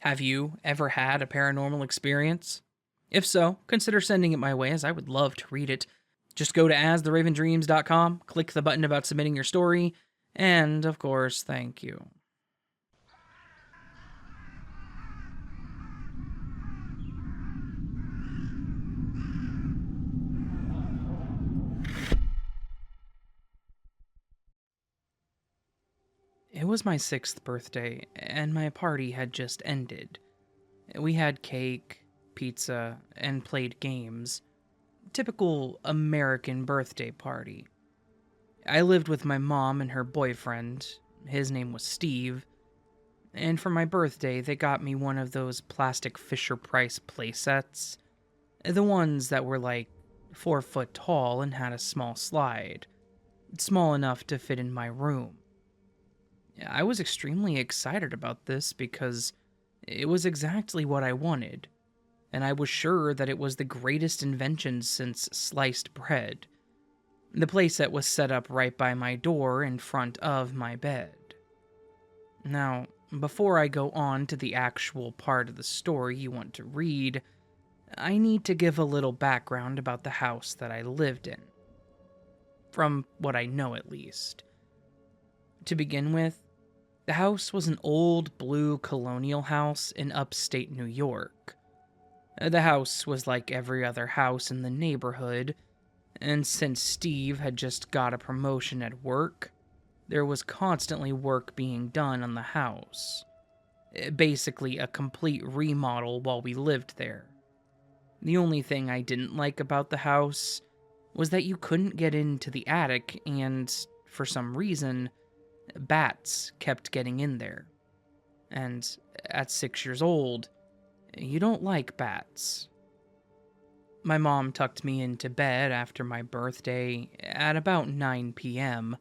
Have you ever had a paranormal experience? If so, consider sending it my way as I would love to read it. Just go to astheravendreams.com, click the button about submitting your story, and of course, thank you. It was my 6th birthday, and my party had just ended. We had cake, pizza, and played games. Typical American birthday party. I lived with my mom and her boyfriend. His name was Steve. And for my birthday, they got me one of those plastic Fisher-Price playsets. The ones that were like 4 foot tall and had a small slide. Small enough to fit in my room. I was extremely excited about this because it was exactly what I wanted, and I was sure that it was the greatest invention since sliced bread. The playset was set up right by my door in front of my bed. Now, before I go on to the actual part of the story you want to read, I need to give a little background about the house that I lived in. From what I know, at least. To begin with, the house was an old blue colonial house in upstate New York. The house was like every other house in the neighborhood, and since Steve had just got a promotion at work, there was constantly work being done on the house. Basically, a complete remodel while we lived there. The only thing I didn't like about the house was that you couldn't get into the attic, and for some reason, bats kept getting in there. And at 6 years old, you don't like bats. My mom tucked me into bed after my birthday at about 9 p.m.,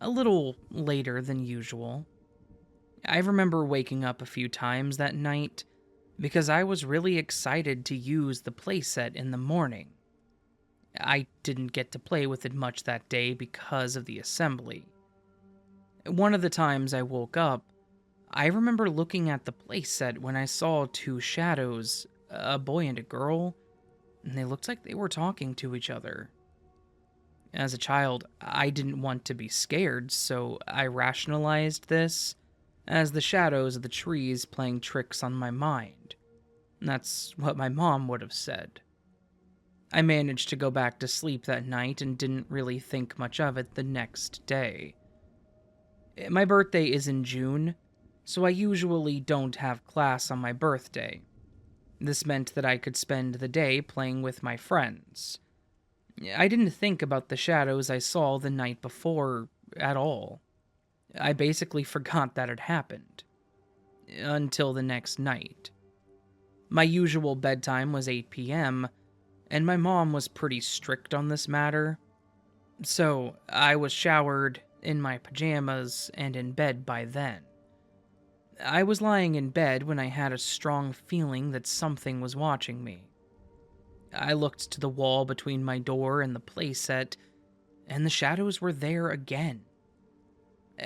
a little later than usual. I remember waking up a few times that night because I was really excited to use the playset in the morning. I didn't get to play with it much that day because of the assembly. One of the times I woke up, I remember looking at the playset when I saw two shadows, a boy and a girl, and they looked like they were talking to each other. As a child, I didn't want to be scared, so I rationalized this as the shadows of the trees playing tricks on my mind. That's what my mom would have said. I managed to go back to sleep that night and didn't really think much of it the next day. My birthday is in June, so I usually don't have class on my birthday. This meant that I could spend the day playing with my friends. I didn't think about the shadows I saw the night before at all. I basically forgot that it happened. Until the next night. My usual bedtime was 8 p.m., and my mom was pretty strict on this matter. So I was showered, in my pajamas, and in bed by then. I was lying in bed when I had a strong feeling that something was watching me. I looked to the wall between my door and the playset, and the shadows were there again.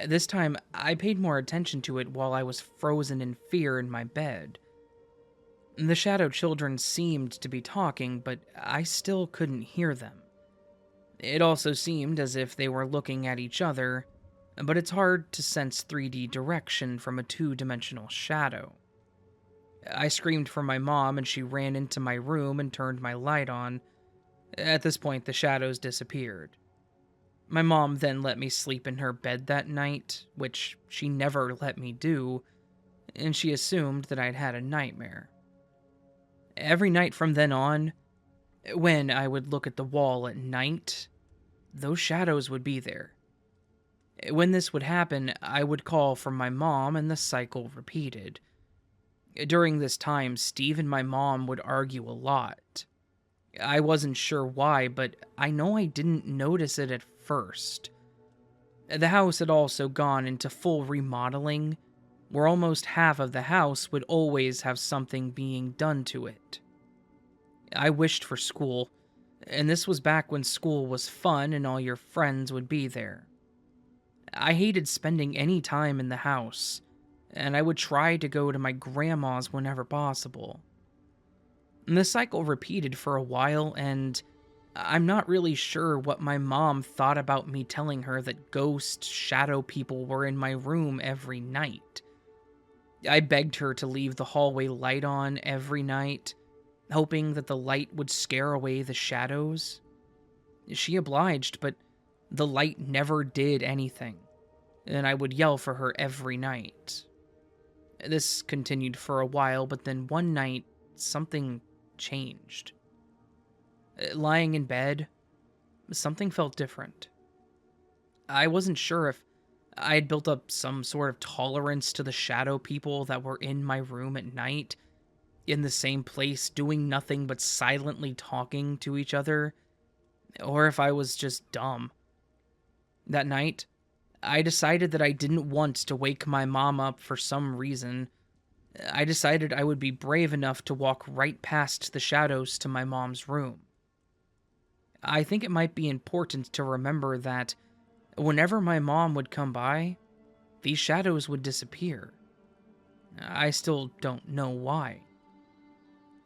This time, I paid more attention to it while I was frozen in fear in my bed. The shadow children seemed to be talking, but I still couldn't hear them. It also seemed as if they were looking at each other, but it's hard to sense 3D direction from a two-dimensional shadow. I screamed for my mom and she ran into my room and turned my light on. At this point, the shadows disappeared. My mom then let me sleep in her bed that night, which she never let me do, and she assumed that I'd had a nightmare. Every night from then on, when I would look at the wall at night, those shadows would be there. When this would happen, I would call for my mom and the cycle repeated. During this time, Steve and my mom would argue a lot. I wasn't sure why, but I know I didn't notice it at first. The house had also gone into full remodeling, where almost half of the house would always have something being done to it. I wished for school, and this was back when school was fun and all your friends would be there. I hated spending any time in the house, and I would try to go to my grandma's whenever possible. And this cycle repeated for a while, and I'm not really sure what my mom thought about me telling her that ghost shadow people were in my room every night. I begged her to leave the hallway light on every night, hoping that the light would scare away the shadows. She obliged, but the light never did anything, and I would yell for her every night. This continued for a while, but then one night, something changed. Lying in bed, something felt different. I wasn't sure if I had built up some sort of tolerance to the shadow people that were in my room at night, in the same place, doing nothing but silently talking to each other, or if I was just dumb. That night, I decided that I didn't want to wake my mom up for some reason. I decided I would be brave enough to walk right past the shadows to my mom's room. I think it might be important to remember that whenever my mom would come by, these shadows would disappear. I still don't know why.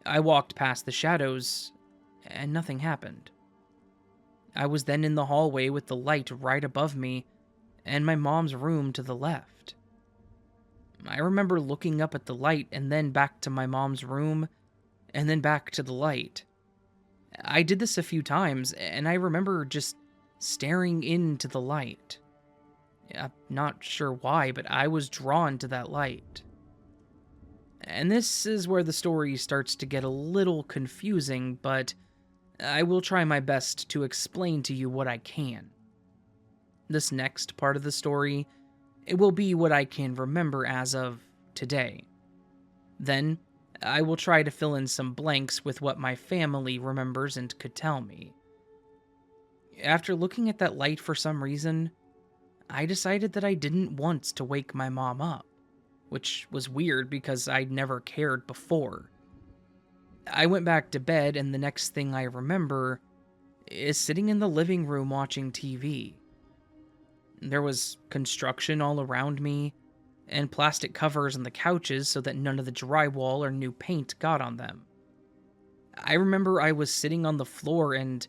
I walked past the shadows, and nothing happened. I was then in the hallway with the light right above me, and my mom's room to the left. I remember looking up at the light and then back to my mom's room, and then back to the light. I did this a few times, and I remember just staring into the light. I'm not sure why, but I was drawn to that light. And this is where the story starts to get a little confusing, but I will try my best to explain to you what I can. This next part of the story, it will be what I can remember as of today. Then, I will try to fill in some blanks with what my family remembers and could tell me. After looking at that light for some reason, I decided that I didn't want to wake my mom up, which was weird because I'd never cared before. I went back to bed, and the next thing I remember is sitting in the living room watching TV. There was construction all around me, and plastic covers on the couches so that none of the drywall or new paint got on them. I remember I was sitting on the floor and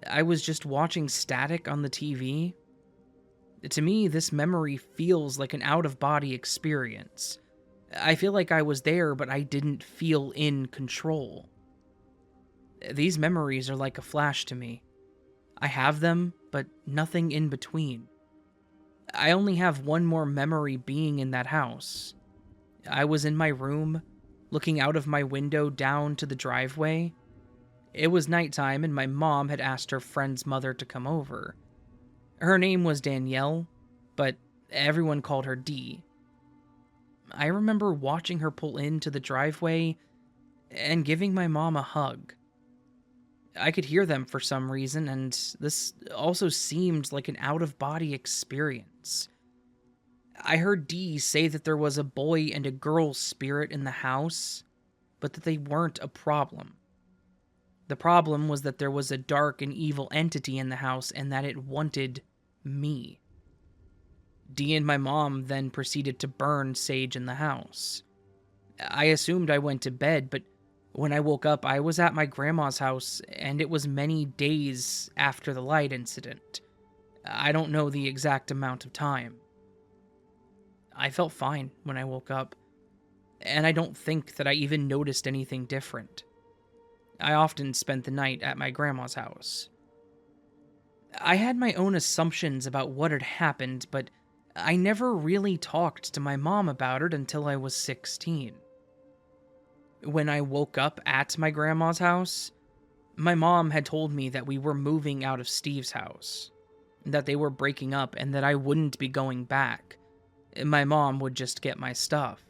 I was just watching static on the TV. To me, this memory feels like an out-of-body experience. I feel like I was there, but I didn't feel in control. These memories are like a flash to me. I have them, but nothing in between. I only have one more memory being in that house. I was in my room, looking out of my window down to the driveway. It was nighttime, and my mom had asked her friend's mother to come over. Her name was Danielle, but everyone called her Dee. I remember watching her pull into the driveway and giving my mom a hug. I could hear them for some reason, and this also seemed like an out-of-body experience. I heard Dee say that there was a boy and a girl spirit in the house, but that they weren't a problem. The problem was that there was a dark and evil entity in the house and that it wanted me. Dee and my mom then proceeded to burn sage in the house. I assumed I went to bed, but when I woke up, I was at my grandma's house, and it was many days after the light incident. I don't know the exact amount of time. I felt fine when I woke up, and I don't think that I even noticed anything different. I often spent the night at my grandma's house. I had my own assumptions about what had happened, but I never really talked to my mom about it until I was 16. When I woke up at my grandma's house, my mom had told me that we were moving out of Steve's house, that they were breaking up, and that I wouldn't be going back. My mom would just get my stuff.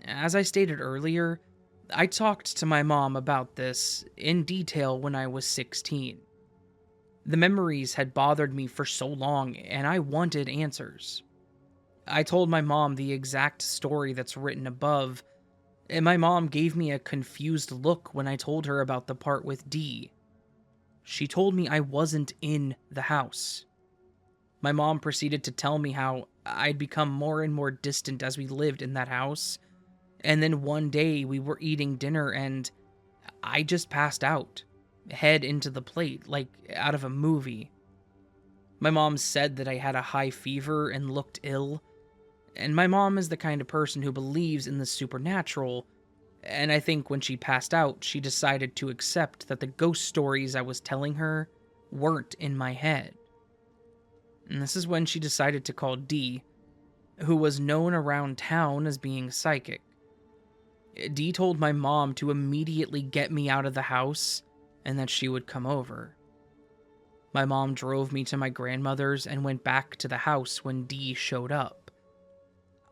As I stated earlier, I talked to my mom about this in detail when I was 16. The memories had bothered me for so long, and I wanted answers. I told my mom the exact story that's written above, and my mom gave me a confused look when I told her about the part with Dee. She told me I wasn't in the house. My mom proceeded to tell me how I'd become more and more distant as we lived in that house. And then one day we were eating dinner and I just passed out, head into the plate, like out of a movie. My mom said that I had a high fever and looked ill. And my mom is the kind of person who believes in the supernatural, and I think when she passed out, she decided to accept that the ghost stories I was telling her weren't in my head. And this is when she decided to call Dee, who was known around town as being psychic. Dee told my mom to immediately get me out of the house and that she would come over. My mom drove me to my grandmother's and went back to the house when Dee showed up.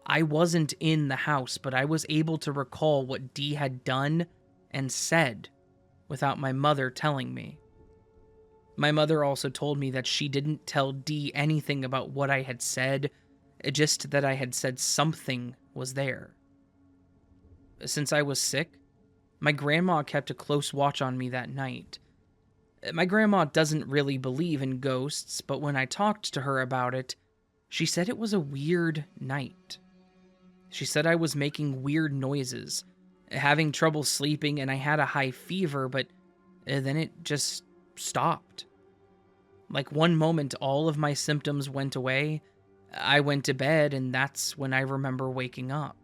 I wasn't in the house, but I was able to recall what Dee had done and said without my mother telling me. My mother also told me that she didn't tell Dee anything about what I had said, just that I had said something was there. Since I was sick, my grandma kept a close watch on me that night. My grandma doesn't really believe in ghosts, but when I talked to her about it, she said it was a weird night. She said I was making weird noises, having trouble sleeping, and I had a high fever, but then it just stopped. Like one moment, all of my symptoms went away. I went to bed, and that's when I remember waking up.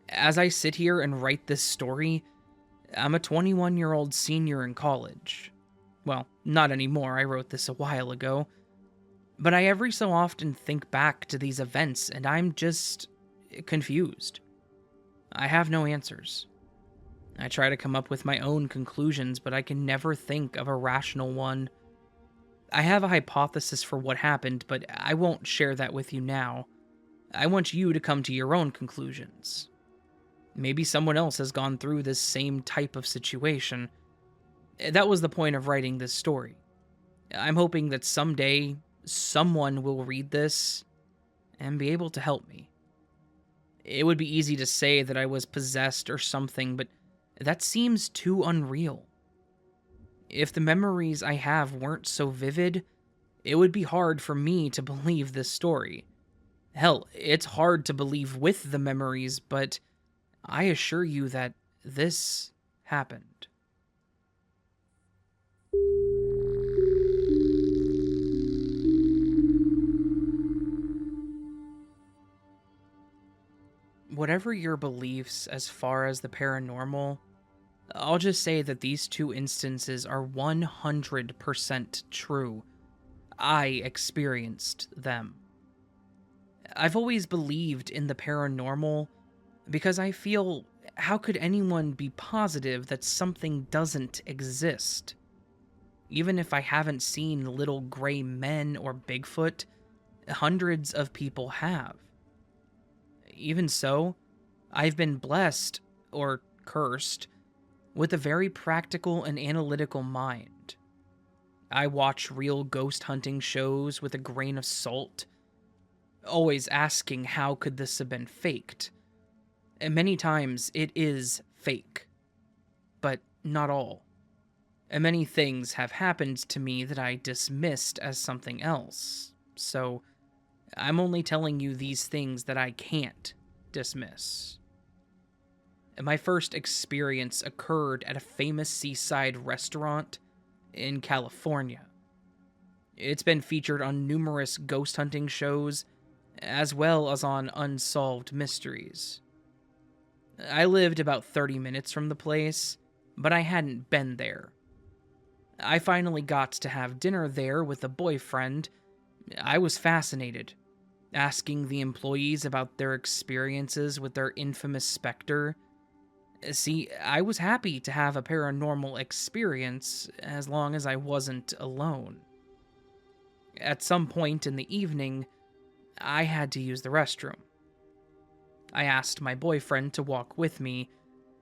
As I sit here and write this story, I'm a 21-year-old senior in college. Well, not anymore, I wrote this a while ago. But I every so often think back to these events, and I'm just confused. I have no answers. I try to come up with my own conclusions, but I can never think of a rational one. I have a hypothesis for what happened, but I won't share that with you now. I want you to come to your own conclusions. Maybe someone else has gone through this same type of situation. That was the point of writing this story. I'm hoping that someday someone will read this and be able to help me. It would be easy to say that I was possessed or something, but that seems too unreal. If the memories I have weren't so vivid, it would be hard for me to believe this story. Hell, it's hard to believe with the memories, but I assure you that this happened. Whatever your beliefs as far as the paranormal, I'll just say that these two instances are 100% true. I experienced them. I've always believed in the paranormal because I feel, how could anyone be positive that something doesn't exist? Even if I haven't seen little gray men or Bigfoot, hundreds of people have. Even so, I've been blessed, or cursed, with a very practical and analytical mind. I watch real ghost hunting shows with a grain of salt, always asking how could this have been faked. And many times it is fake, but not all. And many things have happened to me that I dismissed as something else, so I'm only telling you these things that I can't dismiss. My first experience occurred at a famous seaside restaurant in California. It's been featured on numerous ghost hunting shows, as well as on unsolved mysteries. I lived about 30 minutes from the place, but I hadn't been there. I finally got to have dinner there with a boyfriend. I was fascinated, asking the employees about their experiences with their infamous specter. See, I was happy to have a paranormal experience as long as I wasn't alone. At some point in the evening, I had to use the restroom. I asked my boyfriend to walk with me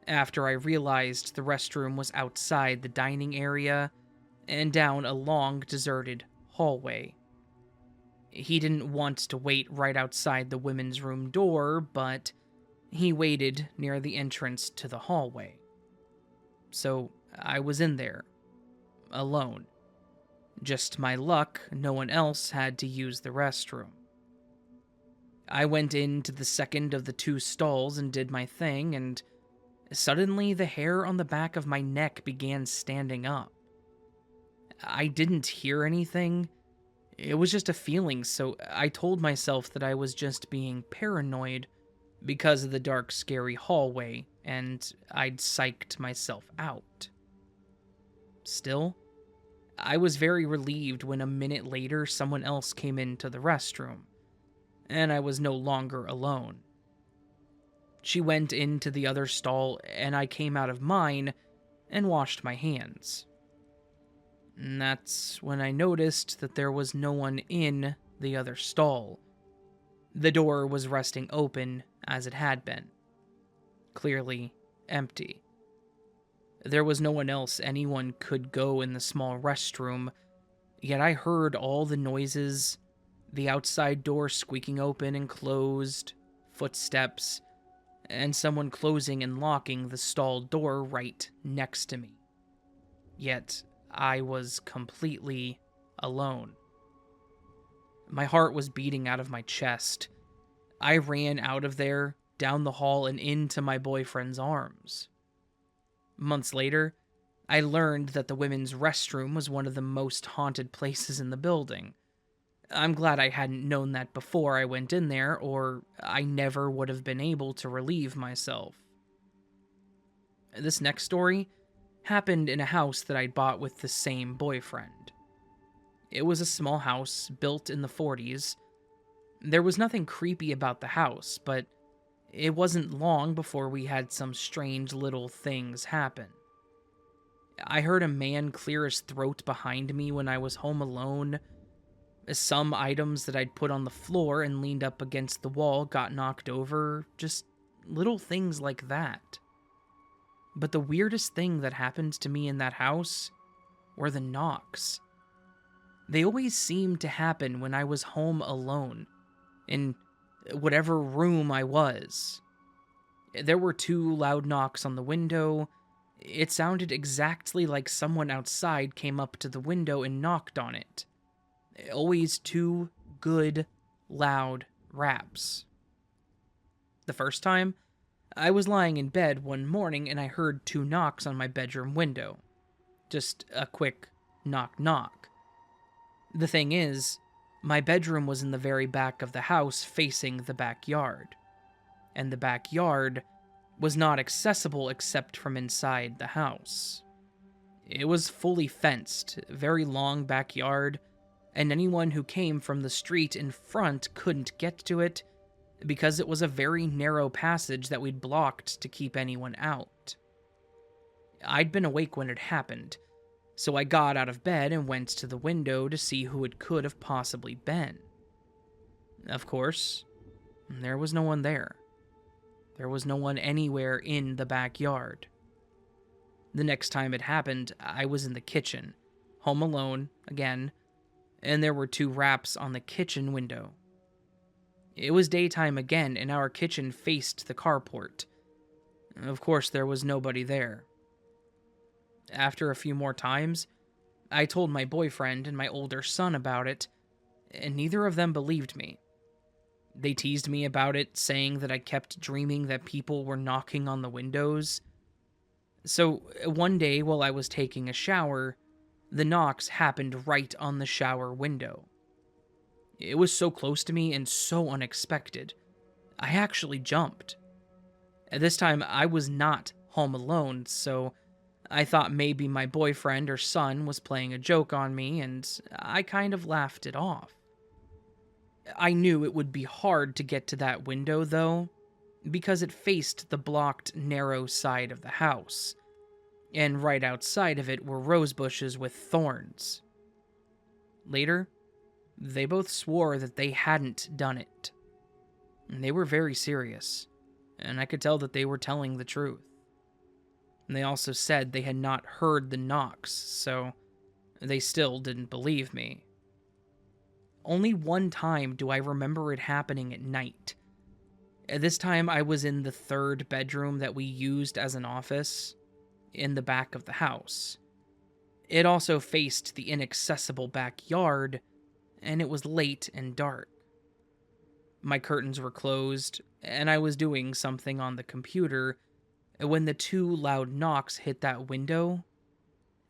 after I realized the restroom was outside the dining area and down a long, deserted hallway. He didn't want to wait right outside the women's room door, but he waited near the entrance to the hallway. So I was in there, alone. Just my luck, no one else had to use the restroom. I went into the second of the two stalls and did my thing, and suddenly the hair on the back of my neck began standing up. I didn't hear anything. It was just a feeling, so I told myself that I was just being paranoid because of the dark, scary hallway, and I'd psyched myself out. Still, I was very relieved when a minute later someone else came into the restroom, and I was no longer alone. She went into the other stall, and I came out of mine and washed my hands. And that's when I noticed that there was no one in the other stall. The door was resting open as it had been, clearly empty. There was no one else anyone could go in the small restroom, yet I heard all the noises, the outside door squeaking open and closed, footsteps, and someone closing and locking the stall door right next to me. Yet I was completely alone. My heart was beating out of my chest. I ran out of there, down the hall, and into my boyfriend's arms. Months later, I learned that the women's restroom was one of the most haunted places in the building. I'm glad I hadn't known that before I went in there, or I never would have been able to relieve myself. This next story happened in a house that I'd bought with the same boyfriend. It was a small house built in the 40s. There was nothing creepy about the house, but it wasn't long before we had some strange little things happen. I heard a man clear his throat behind me when I was home alone. Some items that I'd put on the floor and leaned up against the wall got knocked over, just little things like that. But the weirdest thing that happened to me in that house were the knocks. They always seemed to happen when I was home alone, in whatever room I was. There were 2 loud knocks on the window. It sounded exactly like someone outside came up to the window and knocked on it. Always 2 good, loud raps. The first time, I was lying in bed one morning and I heard 2 knocks on my bedroom window. Just a quick knock knock. The thing is, my bedroom was in the very back of the house facing the backyard. And the backyard was not accessible except from inside the house. It was fully fenced, very long backyard, and anyone who came from the street in front couldn't get to it because it was a very narrow passage that we'd blocked to keep anyone out. I'd been awake when it happened, so I got out of bed and went to the window to see who it could have possibly been. Of course, there was no one there. There was no one anywhere in the backyard. The next time it happened, I was in the kitchen, home alone, again, and there were 2 raps on the kitchen window. It was daytime again, and our kitchen faced the carport. Of course, there was nobody there. After a few more times, I told my boyfriend and my older son about it, and neither of them believed me. They teased me about it, saying that I kept dreaming that people were knocking on the windows. So, one day while I was taking a shower, the knocks happened right on the shower window. It was so close to me and so unexpected. I actually jumped. At this time, I was not home alone, so I thought maybe my boyfriend or son was playing a joke on me, and I kind of laughed it off. I knew it would be hard to get to that window, though, because it faced the blocked, narrow side of the house, and right outside of it were rose bushes with thorns. Later, they both swore that they hadn't done it. And they were very serious, and I could tell that they were telling the truth. And they also said they had not heard the knocks, so they still didn't believe me. Only one time do I remember it happening at night. At this time, I was in the 3rd bedroom that we used as an office, in the back of the house. It also faced the inaccessible backyard, and it was late and dark. My curtains were closed, and I was doing something on the computer when the two loud knocks hit that window.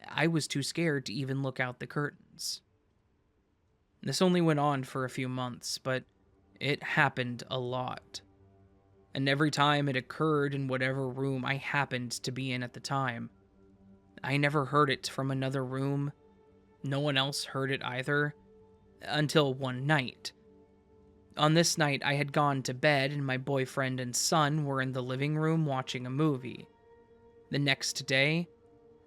I was too scared to even look out the curtains. This only went on for a few months, but it happened a lot. And every time it occurred in whatever room I happened to be in at the time. I never heard it from another room. No one else heard it either, until one night. On this night, I had gone to bed and my boyfriend and son were in the living room watching a movie. The next day,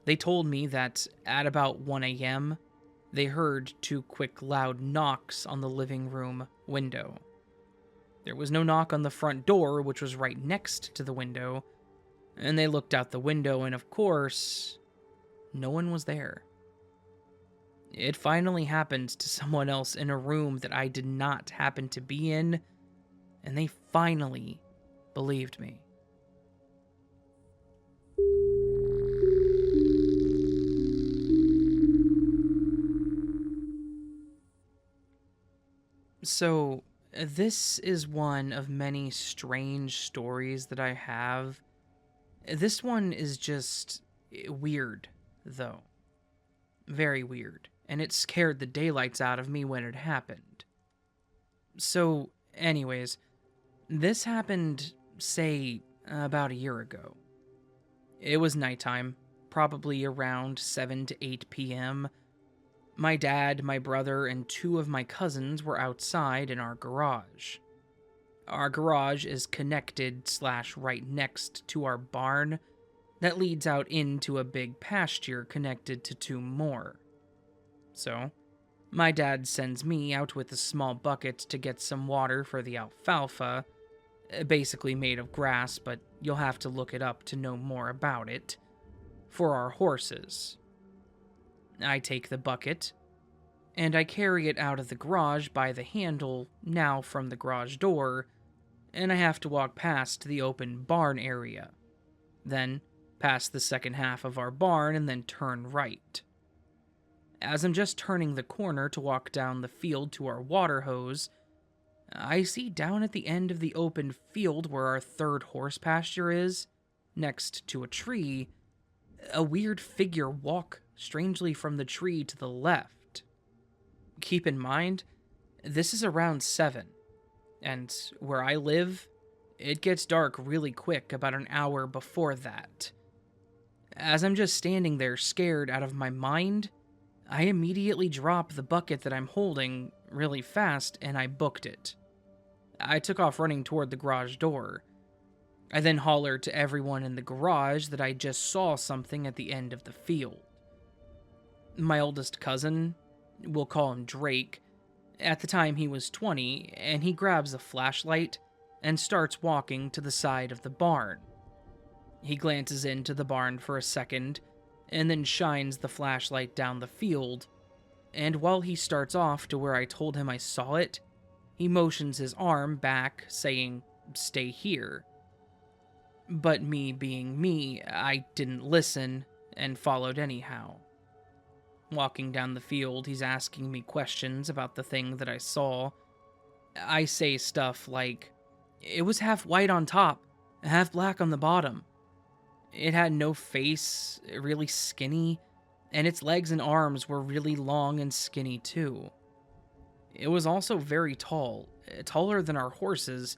they told me that at about 1 a.m., they heard two quick loud knocks on the living room window. There was no knock on the front door, which was right next to the window, and they looked out the window and of course, no one was there. It finally happened to someone else in a room that I did not happen to be in, and they finally believed me. So, this is one of many strange stories that I have. This one is just weird, though. Very weird, and it scared the daylights out of me when it happened. So, anyways, this happened, say, about a year ago. It was nighttime, probably around 7 to 8 p.m. My dad, my brother, and two of my cousins were outside in our garage. Our garage is connected / right next to our barn that leads out into a big pasture connected to two more. So, my dad sends me out with a small bucket to get some water for the alfalfa, basically made of grass, but you'll have to look it up to know more about it, for our horses. I take the bucket, and I carry it out of the garage by the handle, now from the garage door, and I have to walk past the open barn area, then past the second half of our barn and then turn right. As I'm just turning the corner to walk down the field to our water hose, I see down at the end of the open field where our third horse pasture is, next to a tree, a weird figure walk strangely from the tree to the left. Keep in mind, this is around 7, and where I live, it gets dark really quick about an hour before that. As I'm just standing there scared out of my mind, I immediately drop the bucket that I'm holding really fast and I booked it. I took off running toward the garage door. I then hollered to everyone in the garage that I just saw something at the end of the field. My oldest cousin, we'll call him Drake, at the time he was 20, and he grabs a flashlight and starts walking to the side of the barn. He glances into the barn for a second, and then shines the flashlight down the field, and while he starts off to where I told him I saw it, he motions his arm back, saying, "Stay here." But me being me, I didn't listen, and followed anyhow. Walking down the field, he's asking me questions about the thing that I saw. I say stuff like, "It was half white on top, half black on the bottom. It had no face, really skinny, and its legs and arms were really long and skinny too. It was also very tall, taller than our horses,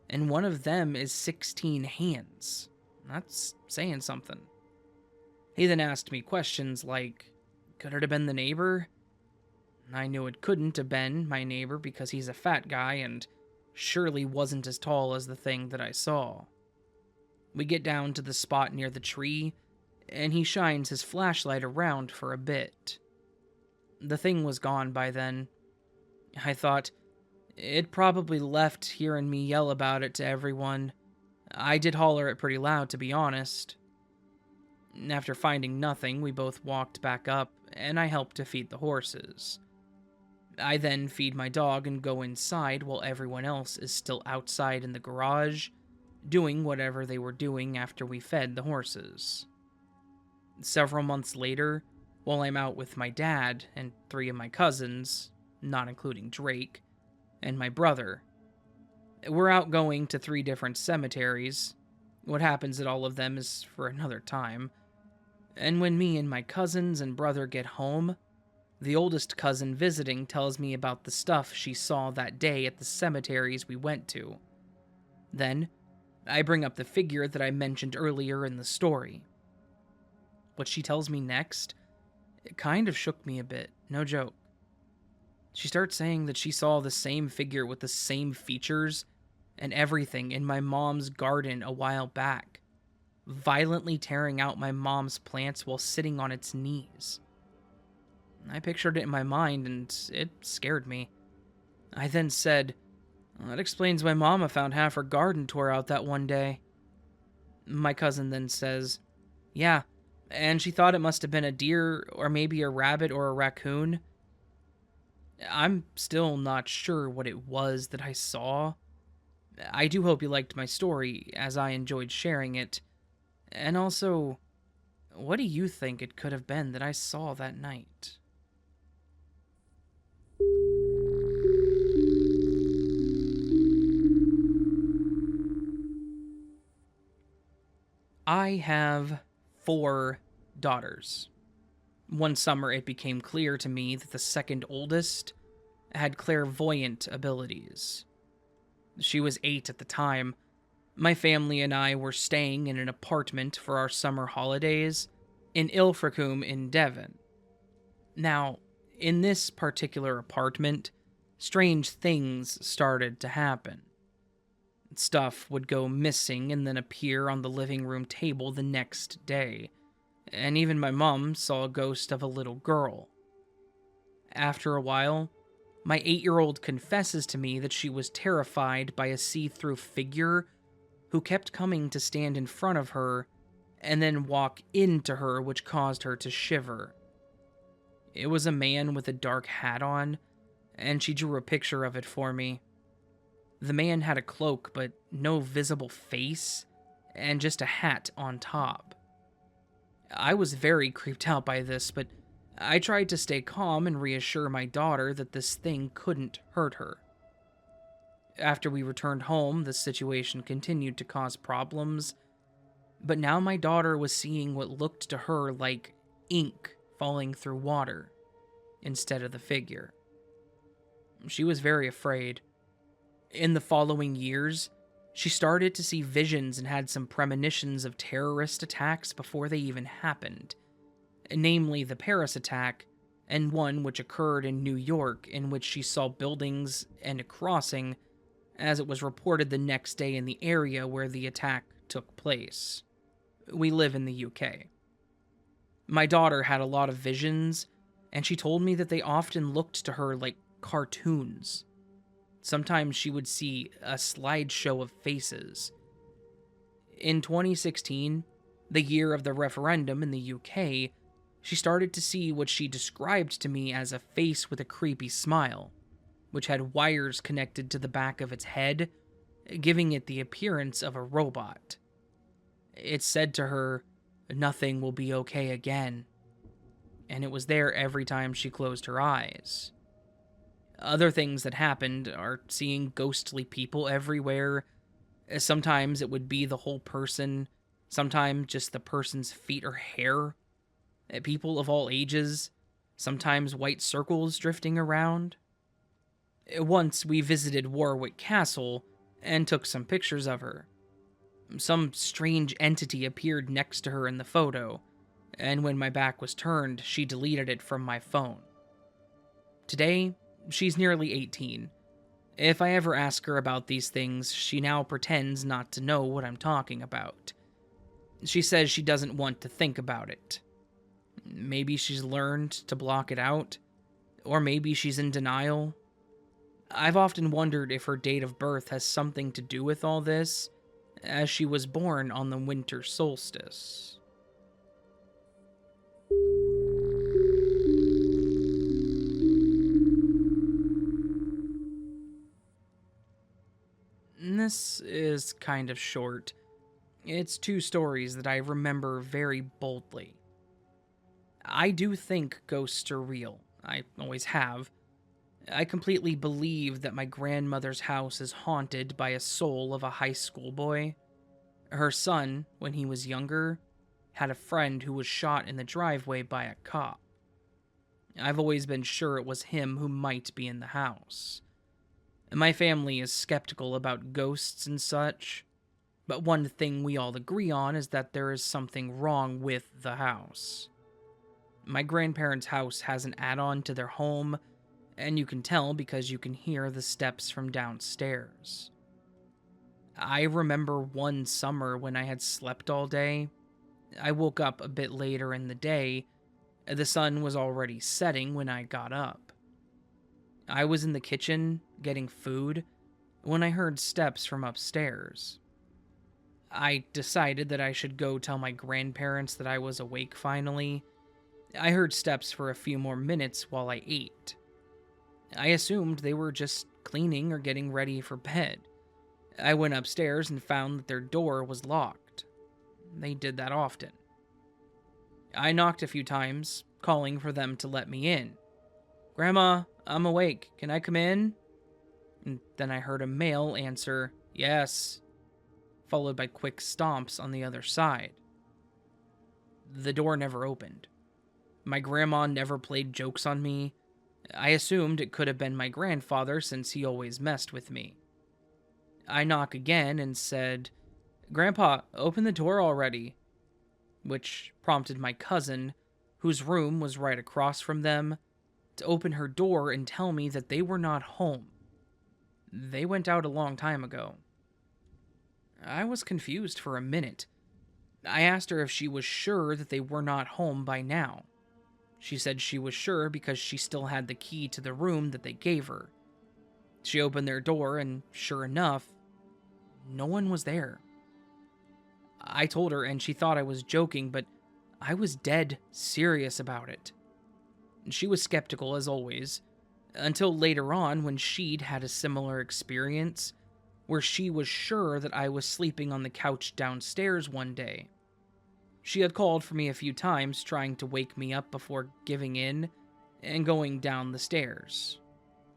and one of them is 16 hands. That's saying something." He then asked me questions like, could it have been the neighbor? I knew it couldn't have been my neighbor because he's a fat guy and surely wasn't as tall as the thing that I saw. We get down to the spot near the tree, and he shines his flashlight around for a bit. The thing was gone by then. I thought, it probably left hearing me yell about it to everyone. I did holler it pretty loud, to be honest. After finding nothing, we both walked back up, and I helped to feed the horses. I then feed my dog and go inside while everyone else is still outside in the garage, doing whatever they were doing after we fed the horses. Several months later, while I'm out with my dad and 3 of my cousins, not including Drake, and my brother, We're out going to 3 different cemeteries. What happens at all of them is for another time. And when me and my cousins and brother get home, the oldest cousin visiting tells me about the stuff she saw that day at the cemeteries we went to. Then, I bring up the figure that I mentioned earlier in the story. What she tells me next, it kind of shook me a bit, no joke. She starts saying that she saw the same figure with the same features and everything in my mom's garden a while back, violently tearing out my mom's plants while sitting on its knees. I pictured it in my mind and it scared me. I then said, "Well, that explains why Mama found half her garden tore out that one day." My cousin then says, "Yeah, and she thought it must have been a deer or maybe a rabbit or a raccoon." I'm still not sure what it was that I saw. I do hope you liked my story, as I enjoyed sharing it. And also, what do you think it could have been that I saw that night? I have 4 daughters. One summer, it became clear to me that the second oldest had clairvoyant abilities. She was 8 at the time. My family and I were staying in an apartment for our summer holidays in Ilfracombe in Devon. Now, in this particular apartment, strange things started to happen. Stuff would go missing and then appear on the living room table the next day, and even my mom saw a ghost of a little girl. After a while, my 8-year-old confesses to me that she was terrified by a see-through figure who kept coming to stand in front of her and then walk into her, which caused her to shiver. It was a man with a dark hat on, and she drew a picture of it for me. The man had a cloak, but no visible face, and just a hat on top. I was very creeped out by this, but I tried to stay calm and reassure my daughter that this thing couldn't hurt her. After we returned home, the situation continued to cause problems, but now my daughter was seeing what looked to her like ink falling through water instead of the figure. She was very afraid. In the following years, she started to see visions and had some premonitions of terrorist attacks before they even happened, namely the Paris attack and one which occurred in New York, in which she saw buildings and a crossing, as it was reported the next day in the area where the attack took place. We live in the UK. My daughter had a lot of visions, and she told me that they often looked to her like cartoons. Sometimes she would see a slideshow of faces. In 2016, the year of the referendum in the UK, she started to see what she described to me as a face with a creepy smile, which had wires connected to the back of its head, giving it the appearance of a robot. It said to her, "Nothing will be okay again," and it was there every time she closed her eyes. Other things that happened are seeing ghostly people everywhere. Sometimes it would be the whole person, sometimes just the person's feet or hair. People of all ages, sometimes white circles drifting around. Once we visited Warwick Castle and took some pictures of her. Some strange entity appeared next to her in the photo, and when my back was turned, she deleted it from my phone. Today, she's nearly 18. If I ever ask her about these things, she now pretends not to know what I'm talking about. She says she doesn't want to think about it. Maybe she's learned to block it out, or maybe she's in denial. I've often wondered if her date of birth has something to do with all this, as she was born on the winter solstice. This is kind of short. It's 2 stories that I remember very boldly. I do think ghosts are real. I always have. I completely believe that my grandmother's house is haunted by a soul of a high school boy. Her son, when he was younger, had a friend who was shot in the driveway by a cop. I've always been sure it was him who might be in the house. My family is skeptical about ghosts and such, but one thing we all agree on is that there is something wrong with the house. My grandparents' house has an add-on to their home, and you can tell because you can hear the steps from downstairs. I remember one summer when I had slept all day. I woke up a bit later in the day. The sun was already setting when I got up. I was in the kitchen getting food when I heard steps from upstairs. I decided that I should go tell my grandparents that I was awake finally. I heard steps for a few more minutes while I ate. I assumed they were just cleaning or getting ready for bed. I went upstairs and found that their door was locked. They did that often. I knocked a few times, calling for them to let me in. "Grandma, I'm awake. Can I come in?" And then I heard a male answer, "Yes," followed by quick stomps on the other side. The door never opened. My grandma never played jokes on me. I assumed it could have been my grandfather since he always messed with me. I knock again and said, "Grandpa, open the door already," which prompted my cousin, whose room was right across from them, to open her door and tell me that they were not home. They went out a long time ago. I was confused for a minute. I asked her if she was sure that they were not home by now. She said she was sure because she still had the key to the room that they gave her. She opened their door and, sure enough, no one was there. I told her and she thought I was joking, but I was dead serious about it. She was skeptical as always, until later on when she'd had a similar experience where she was sure that I was sleeping on the couch downstairs one day. She had called for me a few times, trying to wake me up before giving in and going down the stairs.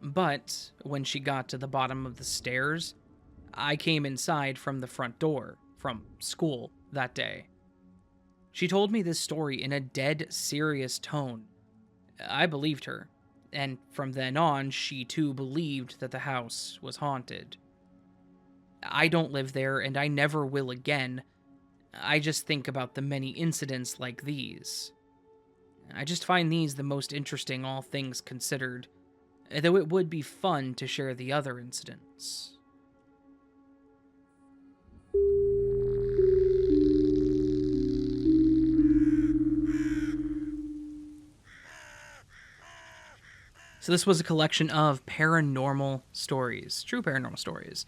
But when she got to the bottom of the stairs, I came inside from the front door, from school that day. She told me this story in a dead serious tone. I believed her, and from then on, she too believed that the house was haunted. I don't live there, and I never will again. I just think about the many incidents like these. I just find these the most interesting, all things considered, though it would be fun to share the other incidents. So this was a collection of paranormal stories, true paranormal stories.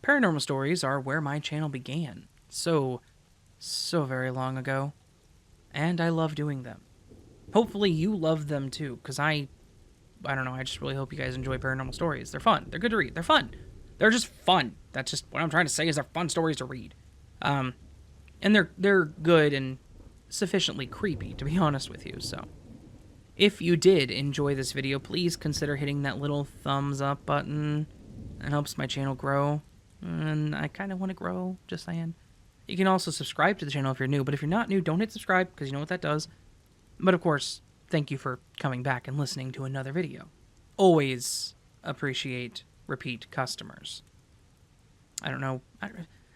Paranormal stories are where my channel began, so very long ago, and I love doing them. Hopefully you love them too, because I don't know, I just really hope you guys enjoy paranormal stories. They're fun, they're good to read, they're fun. They're just fun. That's just what I'm trying to say, is they're fun stories to read. And they're good and sufficiently creepy, to be honest with you, so. If you did enjoy this video, please consider hitting that little thumbs up button. It helps my channel grow, and I kind of want to grow, just saying. You can also subscribe to the channel if you're new, but if you're not new, don't hit subscribe, because you know what that does. But of course, thank you for coming back and listening to another video. Always appreciate repeat customers. I don't know,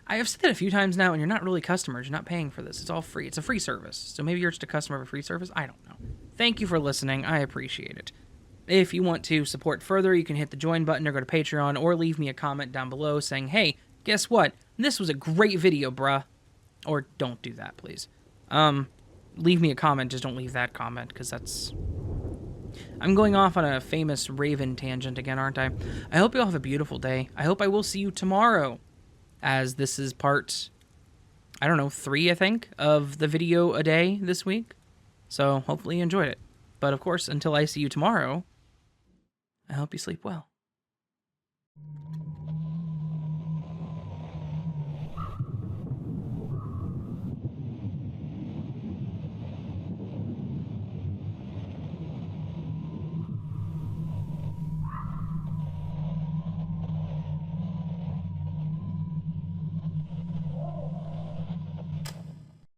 I have said that a few times now, and you're not really customers, you're not paying for this, it's all free, it's a free service. So maybe you're just a customer of a free service, I don't know. Thank you for listening, I appreciate it. If you want to support further, you can hit the join button or go to Patreon, or leave me a comment down below saying, "Hey, guess what? This was a great video, bruh." Or don't do that, please. Leave me a comment, just don't leave that comment, because that's... I'm going off on a famous Raven tangent again, aren't I? I hope you all have a beautiful day. I hope I will see you tomorrow, as this is part, I don't know, 3, I think, of the video a day this week. So hopefully you enjoyed it. But of course, until I see you tomorrow, I hope you sleep well.